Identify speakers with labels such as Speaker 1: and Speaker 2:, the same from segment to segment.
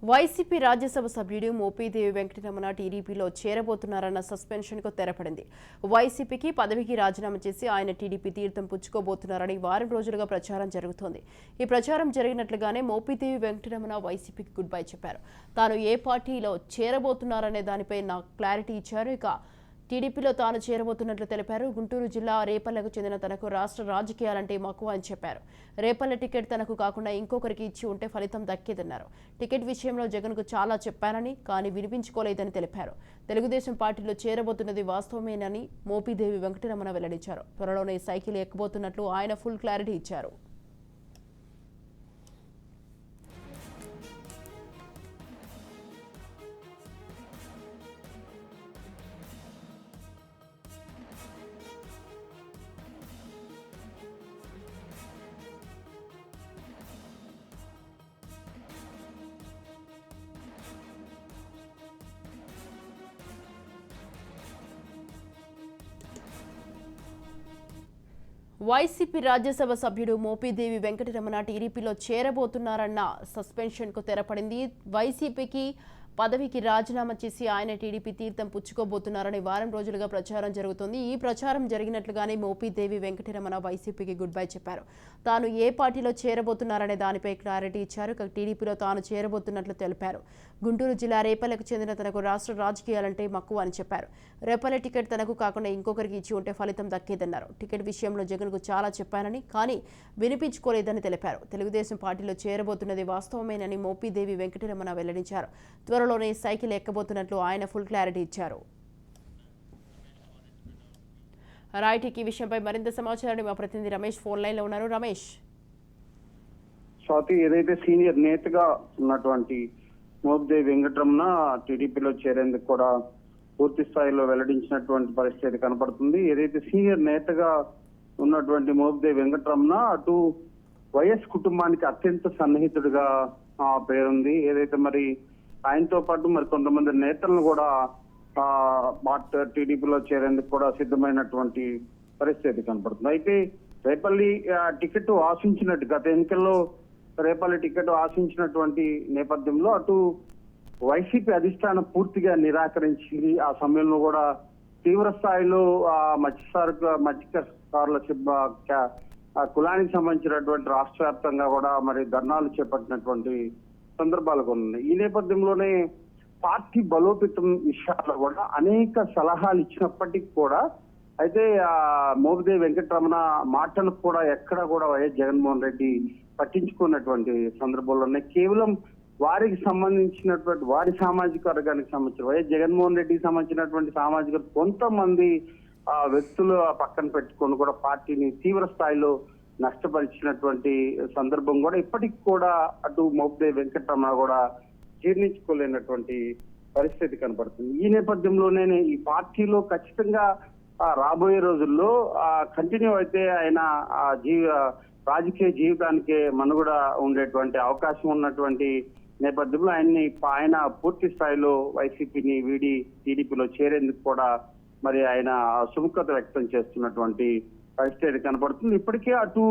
Speaker 1: YCP Rajya Sabha సభ్యుడు మోపిదేవి వెంకటరమణ టీడీపీలో చేరబోతున్నారన్న సస్పెన్షన్కు తెరపడింది. వైసీపీకి పదవికి రాజీనామా చేసి ఆయన టీడీపీ తీర్థం పుచ్చుకోబోతున్నారని వారం రోజులుగా ప్రచారం జరుగుతోంది. ఈ ప్రచారం జరిగినట్లుగానే మోపిదేవి వెంకటరమణ వైసీపీకి గుడ్ బై చెప్పారు. తాను ఏ పార్టీలో చేరబోతున్నారనే దానిపై నాకు క్లారిటీ ఇచ్చారు. ఇక టీడీపీలో తాను చేరబోతున్నట్లు తెలిపారు. గుంటూరు జిల్లా రేపల్లెకు చెందిన తనకు రాష్ట్ర రాజకీయాలంటే మక్కువ అని చెప్పారు. రేపల్లె టికెట్ తనకు కాకుండా ఇంకొకరికి ఇచ్చి ఉంటే ఫలితం దక్కేదన్నారు. టికెట్ విషయంలో జగన్కు చాలా చెప్పానని కానీ వినిపించుకోలేదని తెలిపారు. తెలుగుదేశం పార్టీలో చేరబోతున్నది వాస్తవమేనని మోపిదేవి వెంకటరమణ వెల్లడించారు. త్వరలోనే సైకిల్ ఎక్కబోతున్నట్లు ఆయన ఫుల్ క్లారిటీ ఇచ్చారు. వైసీపీ రాజ్యసభ సభ్యుడు మోపిదేవి వెంకటరమణ టీడీపీలో చేరబోతున్నారన్న సస్పెన్షన్కు తెరపడింది. వైసీపీకి పదవికి రాజీనామా చేసి ఆయన టీడీపీ తీర్థం పుచ్చుకోబోతున్నారని వారం రోజులుగా ప్రచారం జరుగుతోంది. ఈ ప్రచారం జరిగినట్లుగానే మోపిదేవి వెంకటరమణ వైసీపీకి గుడ్ బై చెప్పారు. తాను ఏ పార్టీలో చేరబోతున్నారనే దానిపై క్లారిటీ ఇచ్చారు. టీడీపీలో తాను చేరబోతున్నట్లు తెలిపారు. గుంటూరు జిల్లా రేపల్లెకు చెందిన తనకు రాష్ట్ర రాజకీయాలంటే మక్కువ అని చెప్పారు. రేపల్లె టికెట్ తనకు కాకుండా ఇంకొకరికి ఇచ్చి ఉంటే ఫలితం దక్కేదన్నారు. టికెట్ విషయంలో జగన్కు చాలా చెప్పానని కానీ వినిపించుకోలేదని తెలిపారు. తెలుగుదేశం పార్టీలో చేరబోతున్నది వాస్తవమేనని మోపిదేవి వెంకటరమణ వెల్లడించారు. త్వరలోనే సైకిల్ ఎక్కబోతున్నట్లు ఆయన ఫుల్ క్లారిటీ ఇచ్చారు. రైట్, ఈ విషయంపై మరింత సమాచారాన్ని మా ప్రతినిధి రమేష్ ఫోన్ లైన్ లో ఉన్నారు. రమేష్,
Speaker 2: స్వాతి, ఏదైతే సీనియర్ నేతగా ఉన్నటువంటి మోపిదేవి వెంకటరమణ టీడీపీలో చేరేందుకు కూడా పూర్తి స్థాయిలో వెల్లడించినటువంటి పరిస్థితి కనపడుతుంది. ఏదైతే సీనియర్ నేతగా ఉన్నటువంటి మోపిదేవి వెంకటరమణ అటు వైఎస్ కుటుంబానికి అత్యంత సన్నిహితుడిగా పేరుంది. ఏదైతే మరి ఆయనతో పాటు మరి కొంతమంది నేతలను కూడా టీడీపీలో చేరేందుకు కూడా సిద్ధమైనటువంటి పరిస్థితి కనపడుతుంది. అయితే రేపల్లి టికెట్ ఆశించినట్టు గత ఎన్నికల్లో రేపల్లి టికెట్ ఆశించినటువంటి నేపథ్యంలో అటు వైసీపీ అధిష్టానం పూర్తిగా నిరాకరించింది. ఆ సమయంలో కూడా తీవ్ర స్థాయిలో మత్స్యకారుల కులానికి సంబంధించినటువంటి రాష్ట్ర వ్యాప్తంగా కూడా మరి ధర్నాలు చేపట్టినటువంటి సందర్భాలు ఉన్నాయి. ఈ నేపథ్యంలోనే పార్టీ బలోపేతం విషయాల్లో కూడా అనేక సలహాలు ఇచ్చినప్పటికీ కూడా అయితే మోపిదేవి వెంకటరమణ మాటలకు కూడా ఎక్కడ కూడా వైఎస్ జగన్మోహన్ రెడ్డి పట్టించుకున్నటువంటి సందర్భాల్లోనే కేవలం వారికి సంబంధించినటువంటి వారి సామాజిక వర్గానికి సంబంధించిన వైఎస్ జగన్మోహన్ రెడ్డికి సంబంధించినటువంటి సామాజిక కొంతమంది వ్యక్తులు పక్కన పెట్టుకొని కూడా పార్టీని తీవ్ర స్థాయిలో నష్టపరిచినటువంటి సందర్భం కూడా ఇప్పటికి కూడా అటు మోపిదేవి వెంకటరమణ కూడా జీర్ణించుకోలేనటువంటి పరిస్థితి కనపడుతుంది. ఈ నేపథ్యంలోనే ఈ పార్టీలో ఖచ్చితంగా రాబోయే రోజుల్లో కంటిన్యూ అయితే ఆయన రాజకీయ జీవితానికి మనుగడ ఉండేటువంటి అవకాశం ఉన్నటువంటి నేపథ్యంలో ఆయన పూర్తి స్థాయిలో వైసీపీని వీడి టీడీపీలో చేరేందుకు కూడా మరి ఆయన సుముఖత వ్యక్తం చేస్తున్నటువంటి పరిస్థితి కనపడుతుంది. ఇప్పటికే అటు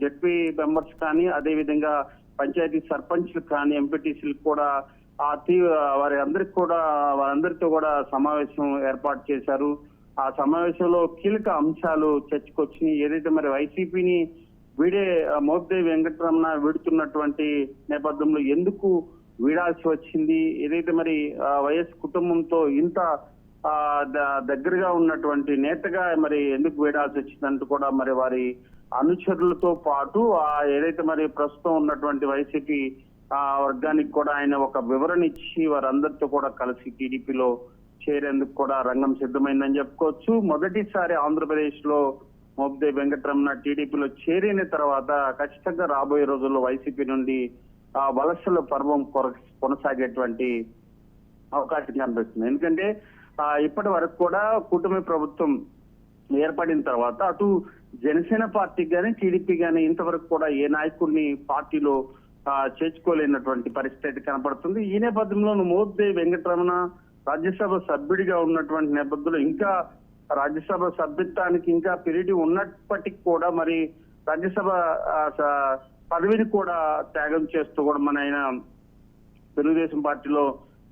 Speaker 2: జడ్పీ మెంబర్స్ కానీ అదేవిధంగా పంచాయతీ సర్పంచ్లు కానీ ఎంపీటీసీలు కూడా వారందరితో కూడా సమావేశం ఏర్పాటు చేశారు. ఆ సమావేశంలో కీలక అంశాలు చర్చకొచ్చినాయి. ఏదైతే మరి వైసీపీని మోపిదేవి వెంకటరమణ వీడుతున్నటువంటి నేపథ్యంలో ఎందుకు వీడాల్సి వచ్చింది, ఏదైతే మరి వైఎస్ కుటుంబంతో ఇంత దగ్గరగా ఉన్నటువంటి నేతగా మరి ఎందుకు వీడాల్సి వచ్చిందంటూ కూడా మరి వారి అనుచరులతో పాటు ఏదైతే మరి ప్రస్తుతం ఉన్నటువంటి వైసీపీ వర్గానికి కూడా ఆయన ఒక వివరణ ఇచ్చి వారందరితో కూడా కలిసి టీడీపీలో చేరేందుకు కూడా రంగం సిద్ధమైందని చెప్పుకోవచ్చు. మొదటిసారి ఆంధ్రప్రదేశ్ లో మోపిదేవి వెంకటరమణ టీడీపీలో చేరిన తర్వాత ఖచ్చితంగా రాబోయే రోజుల్లో వైసీపీ నుండి వలసల పర్వం కొనసాగేటువంటి అవకాశం కనిపిస్తుంది. ఎందుకంటే ఇప్పటి వరకు కూడా కూటమి ప్రభుత్వం ఏర్పడిన తర్వాత అటు జనసేన పార్టీకి కానీ టీడీపీ కానీ ఇంతవరకు కూడా ఏ నాయకుడిని పార్టీలో చేర్చుకోలేనటువంటి పరిస్థితి కనపడుతుంది. ఈ నేపథ్యంలో మోపిదేవి వెంకటరమణ రాజ్యసభ సభ్యుడిగా ఉన్నటువంటి నేపథ్యంలో ఇంకా రాజ్యసభ సభ్యత్వానికి ఇంకా పీరియడ్ ఉన్నప్పటికీ కూడా మరి రాజ్యసభ పదవిని కూడా త్యాగం చేస్తూ కూడా మన ఆయన తెలుగుదేశం పార్టీలో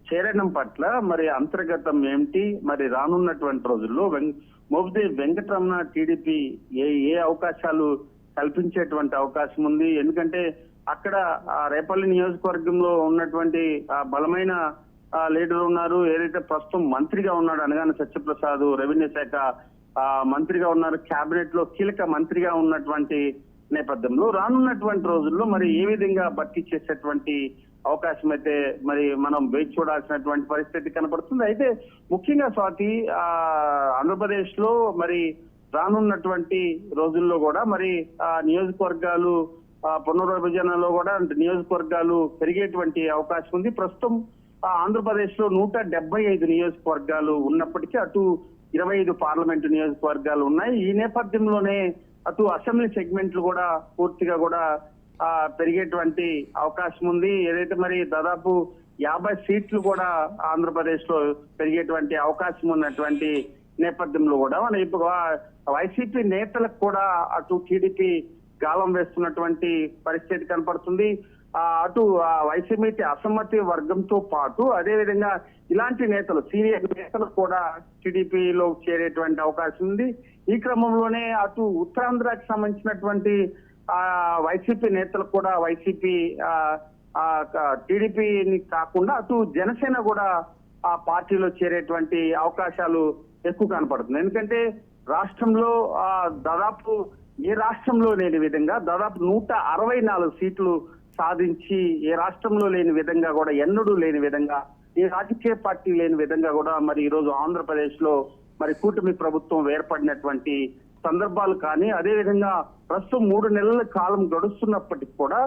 Speaker 2: చేరడం పట్ల మరి అంతర్గతం ఏమిటి, మరి రానున్నటువంటి రోజుల్లో మోపిదేవి వెంకటరమణ టీడీపీ ఏ అవకాశాలు కల్పించేటువంటి అవకాశం ఉంది? ఎందుకంటే అక్కడ రేపల్లి నియోజకవర్గంలో ఉన్నటువంటి బలమైన లీడర్ ఉన్నారు. ఏదైతే ప్రస్తుతం మంత్రిగా ఉన్నాడు అనగానే సత్యప్రసాద్, రెవెన్యూ శాఖ మంత్రిగా ఉన్నారు, కేబినెట్ లో కీలక మంత్రిగా ఉన్నటువంటి నేపథ్యంలో రానున్నటువంటి రోజుల్లో మరి ఏ విధంగా భర్తీ చేసేటువంటి అవకాశం అయితే మరి మనం వేచి చూడాల్సినటువంటి పరిస్థితి కనపడుతుంది. అయితే ముఖ్యంగా స్వాతి, ఆంధ్రప్రదేశ్ లో మరి రానున్నటువంటి రోజుల్లో కూడా మరి నియోజకవర్గాలు పునర్విభజనలో కూడా నియోజకవర్గాలు పెరిగేటువంటి అవకాశం ఉంది. ప్రస్తుతం ఆంధ్రప్రదేశ్ లో 175 నియోజకవర్గాలు ఉన్నప్పటికీ అటు 25 పార్లమెంటు నియోజకవర్గాలు ఉన్నాయి. ఈ నేపథ్యంలోనే అటు అసెంబ్లీ సెగ్మెంట్లు కూడా పూర్తిగా కూడా పెరిగేటువంటి అవకాశం ఉంది. ఏదైతే మరి దాదాపు 50 సీట్లు కూడా ఆంధ్రప్రదేశ్ లో పెరిగేటువంటి అవకాశం ఉన్నటువంటి నేపథ్యంలో కూడా మన ఇప్పుడు వైసీపీ నేతలకు కూడా అటు టీడీపీ గాలం వేస్తున్నటువంటి పరిస్థితి కనపడుతుంది. అటు వైసీపీ అసమ్మతి వర్గంతో పాటు అదే విధంగా ఇలాంటి నేతలు, సీనియర్ నేతలు కూడా టీడీపీలో చేరేటువంటి అవకాశం ఉంది. ఈ క్రమంలోనే అటు ఉత్తరాంధ్రకి సంబంధించినటువంటి వైసీపీ నేతలు కూడా వైసీపీ టీడీపీని కాకుండా అటు జనసేన కూడా ఆ పార్టీలో చేరేటువంటి అవకాశాలు ఎక్కువ కనపడుతుంది. ఎందుకంటే రాష్ట్రంలో దాదాపు ఏ రాష్ట్రంలో లేని విధంగా దాదాపు 164 సీట్లు సాధించి ఏ రాష్ట్రంలో లేని విధంగా కూడా ఎన్నడూ లేని విధంగా ఏ రాజకీయ పార్టీ లేని విధంగా కూడా మరి ఈ రోజు ఆంధ్రప్రదేశ్ లో మరి కూటమి ప్రభుత్వం ఏర్పడినటువంటి సందర్భాలు కానీ, అదే విధంగా ప్రస్తుతం 3 నెలల కాలం గడుస్తున్నప్పటికీ కూడా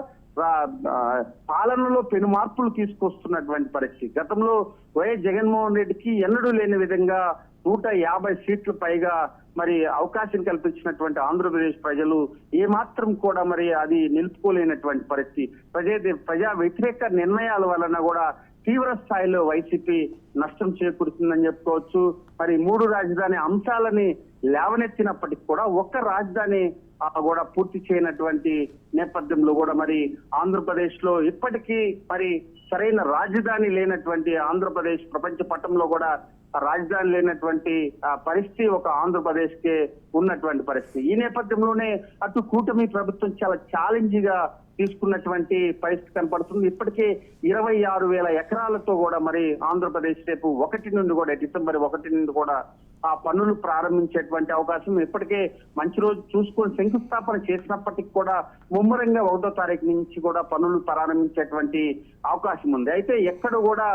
Speaker 2: పాలనలో పెను మార్పులు తీసుకొస్తున్నటువంటి పరిస్థితి. గతంలో వైఎస్ జగన్మోహన్ రెడ్డికి ఎన్నడూ లేని విధంగా 150 సీట్లు పైగా మరి అవకాశం కల్పించినటువంటి ఆంధ్రప్రదేశ్ ప్రజలు ఏమాత్రం కూడా మరి అది నిలుపుకోలేనటువంటి పరిస్థితి. ప్రజా వ్యతిరేక నిర్ణయాల వలన కూడా తీవ్ర స్థాయిలో వైసీపీ నష్టం చేకూరుతుందని చెప్పుకోవచ్చు. మరి 3 రాజధాని అంశాలని లేవనెత్తినప్పటికీ కూడా ఒక్క రాజధాని కూడా పూర్తి చేయనటువంటి నేపథ్యంలో కూడా మరి ఆంధ్రప్రదేశ్ లో ఇప్పటికీ మరి సరైన రాజధాని లేనటువంటి ఆంధ్రప్రదేశ్ ప్రపంచ పటంలో కూడా రాజధాని లేనటువంటి పరిస్థితి ఒక ఆంధ్రప్రదేశ్ కే ఉన్నటువంటి పరిస్థితి. ఈ నేపథ్యంలోనే అటు కూటమి ప్రభుత్వం చాలా ఛాలెంజ్ గా తీసుకున్నటువంటి పరిస్థితి కనపడుతుంది. ఇప్పటికే 26,000 ఎకరాలతో కూడా మరి ఆంధ్రప్రదేశ్ రేపు 1 నుండి కూడా డిసెంబర్ 1 నుండి కూడా ఆ పనులు ప్రారంభించేటువంటి అవకాశం ఇప్పటికే మంచి రోజు చూసుకొని శంకుస్థాపన చేసినప్పటికీ కూడా ముమ్మరంగా 1వ తారీఖు నుంచి కూడా పనులు ప్రారంభించేటువంటి అవకాశం ఉంది. అయితే ఎక్కడ కూడా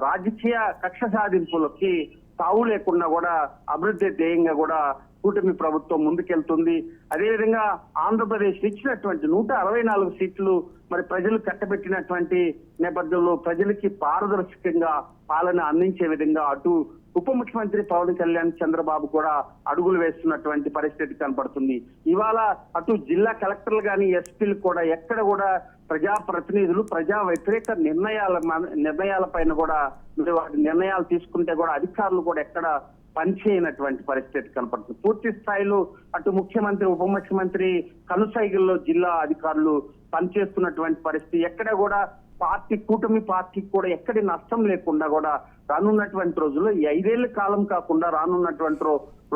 Speaker 2: రాజకీయ కక్ష సాధింపులకి తావు లేకుండా కూడా అభివృద్ధి ధ్యేయంగా కూడా కూటమి ప్రభుత్వం ముందుకెళ్తుంది. అదేవిధంగా ఆంధ్రప్రదేశ్ ఇచ్చినటువంటి 164 సీట్లు మరి ప్రజలు కట్టబెట్టినటువంటి నేపథ్యంలో ప్రజలకి పారదర్శకంగా పాలన అందించే విధంగా అటు ఉప ముఖ్యమంత్రి పవన్ కళ్యాణ్, చంద్రబాబు కూడా అడుగులు వేస్తున్నటువంటి పరిస్థితి కనపడుతుంది. ఇవాళ అటు జిల్లా కలెక్టర్లు కానీ ఎస్పీలు కూడా ఎక్కడ కూడా ప్రజా ప్రతినిధులు ప్రజా వ్యతిరేక నిర్ణయాల పైన కూడా నిర్ణయాలు తీసుకుంటే కూడా అధికారులు కూడా ఎక్కడ పనిచేయనటువంటి పరిస్థితి కనపడుతుంది. పూర్తి స్థాయిలో అటు ముఖ్యమంత్రి, ఉప ముఖ్యమంత్రి కనుసైగల్లో జిల్లా అధికారులు పనిచేస్తున్నటువంటి పరిస్థితి. ఎక్కడ కూడా కూటమి పార్టీకి కూడా ఎక్కడి నష్టం లేకుండా కూడా రానున్నటువంటి రోజుల్లో ఈ 5 ఏళ్ల కాలం కాకుండా రానున్నటువంటి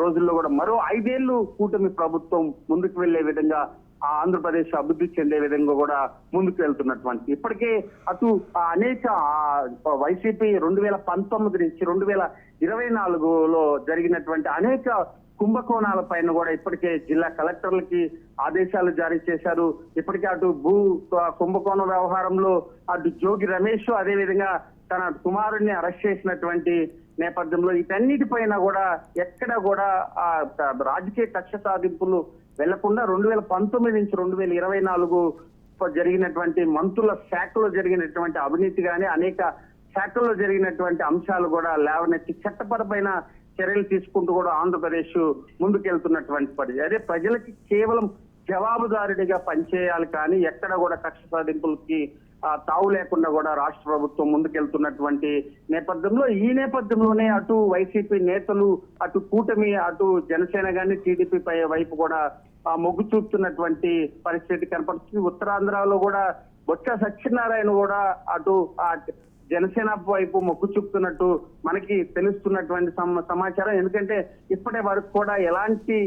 Speaker 2: రోజుల్లో కూడా మరో 5 ఏళ్లు కూటమి ప్రభుత్వం ముందుకు వెళ్లే విధంగా ఆంధ్రప్రదేశ్ అభివృద్ధి చెందే విధంగా కూడా ముందుకు వెళ్తున్నటువంటి ఇప్పటికే అటు అనేక వైసీపీ 2019 నుంచి 2024లో జరిగినటువంటి అనేక కుంభకోణాల పైన కూడా ఇప్పటికే జిల్లా కలెక్టర్లకి ఆదేశాలు జారీ చేశారు. ఇప్పటికే అటు భూ కుంభకోణ వ్యవహారంలో అటు జోగి రమేష్ అదే విధంగా తన కుమారుడిని అరెస్ట్ చేసినటువంటి నేపథ్యంలో వీటన్నిటిపైన కూడా ఎక్కడ కూడా రాజకీయ కక్ష సాధింపులు వెళ్లకుండా 2019 నుంచి 2024 జరిగినటువంటి మంత్రుల శాఖలో జరిగినటువంటి అవినీతి గాని అనేక శాఖల్లో జరిగినటువంటి అంశాలు కూడా లేవనెత్తి చట్టపరమైన చర్యలు తీసుకుంటూ కూడా ఆంధ్రప్రదేశ్ ముందుకెళ్తున్నటువంటి పరిస్థితి. అదే ప్రజలకి కేవలం జవాబుదారుడిగా పనిచేయాలి కానీ ఎక్కడ కూడా కక్ష సాధింపులకి తావు లేకుండా కూడా రాష్ట్ర ప్రభుత్వం ముందుకెళ్తున్నటువంటి నేపథ్యంలో ఈ నేపథ్యంలోనే అటు వైసీపీ నేతలు అటు కూటమి అటు జనసేన గాని టీడీపీ వైపు కూడా మొగ్గు చూపుతున్నటువంటి పరిస్థితి కనపడుతుంది. ఉత్తరాంధ్రలో కూడా బొత్స సత్యనారాయణ కూడా అటు ఆ జనసేన వైపు మొగ్గు చూపుతున్నట్టు మనకి తెలుస్తున్నటువంటి సమాచారం. ఎందుకంటే ఇప్పటి వరకు కూడా ఎలాంటి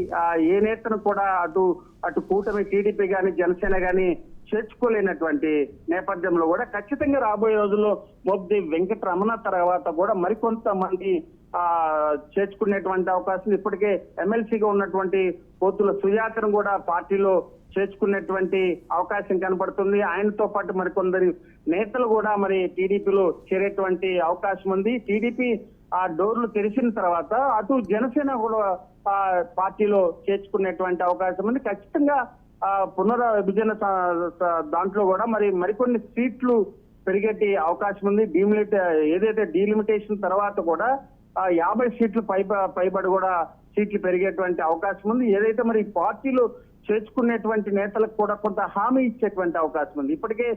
Speaker 2: ఏ నేతను కూడా అటు కూటమి టీడీపీ గాని జనసేన గాని చేర్చుకోలేనటువంటి నేపథ్యంలో కూడా ఖచ్చితంగా రాబోయే రోజుల్లో మోపిదేవి వెంకటరమణ తర్వాత కూడా మరికొంతమంది చేర్చుకునేటువంటి అవకాశం. ఇప్పటికే ఎమ్మెల్సీగా ఉన్నటువంటి పోతుల సుజాతను కూడా పార్టీలో చేర్చుకునేటువంటి అవకాశం కనబడుతుంది. ఆయనతో పాటు మరికొందరు నేతలు కూడా మరి టీడీపీలో చేరేటువంటి అవకాశం ఉంది. టీడీపీ ఆ డోర్లు తెరిచిన తర్వాత అటు జనసేన కూడా పార్టీలో చేర్చుకునేటువంటి అవకాశం ఉంది. ఖచ్చితంగా పునర్విభజన దాంట్లో కూడా మరికొన్ని సీట్లు పెరిగేటి అవకాశం ఉంది. ఏదైతే డీలిమిటేషన్ తర్వాత కూడా 50 సీట్లు పైబడి కూడా సీట్లు పెరిగేటువంటి అవకాశం ఉంది. ఏదైతే మరి పార్టీలో చేర్చుకునేటువంటి నేతలకు కూడా కొంత హామీ ఇచ్చేటువంటి అవకాశం ఉంది. ఇప్పటికే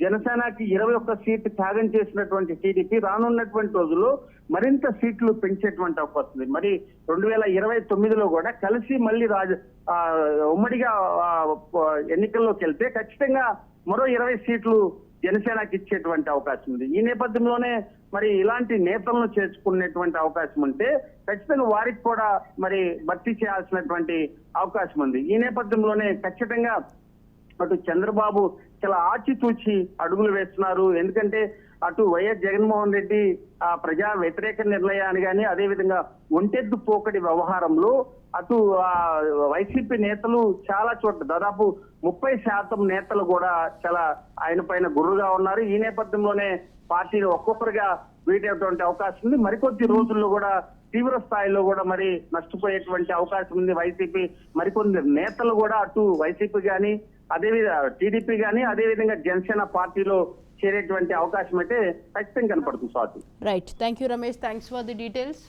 Speaker 2: జనసేనకి 21 సీట్లు త్యాగం చేసినటువంటి టీడీపీ రానున్నటువంటి రోజుల్లో మరింత సీట్లు పెంచేటువంటి అవకాశం ఉంది. మరి 2029లో కూడా కలిసి మళ్ళీ ఉమ్మడిగా ఎన్నికల్లోకి వెళ్తే ఖచ్చితంగా మరో 20 సీట్లు జనసేనకి ఇచ్చేటువంటి అవకాశం ఉంది. ఈ నేపథ్యంలోనే మరి ఇలాంటి నేతలను చేర్చుకునేటువంటి అవకాశం ఉంటే ఖచ్చితంగా వారికి కూడా మరి భర్తీ చేయాల్సినటువంటి అవకాశం ఉంది. ఈ నేపథ్యంలోనే ఖచ్చితంగా అటు చంద్రబాబు చాలా ఆచితూచి అడుగులు వేస్తున్నారు. ఎందుకంటే అటు వైఎస్ జగన్మోహన్ రెడ్డి ప్రజా వ్యతిరేక నిర్ణయాన్ని కానీ అదేవిధంగా ఒంటెద్దు పోకడి వ్యవహారంలో అటు వైసీపీ నేతలు చాలా చోట్ల దాదాపు 30% నేతలు కూడా చాలా ఆయన పైన గుర్రుగా ఉన్నారు. ఈ నేపథ్యంలోనే పార్టీని ఒక్కొక్కరుగా వీడేటువంటి అవకాశం ఉంది. మరికొద్ది రోజుల్లో కూడా తీవ్ర స్థాయిలో కూడా మరి నష్టపోయేటువంటి అవకాశం ఉంది వైసీపీ. మరికొన్ని నేతలు కూడా అటు వైసీపీ కానీ అదేవిధంగా టీడీపీ కానీ అదేవిధంగా జనసేన పార్టీలో చేరేటువంటి అవకాశం అయితే ఖచ్చితంగా కనపడుతుంది. Swathi.
Speaker 1: Right, thank you Ramesh, thanks for the details.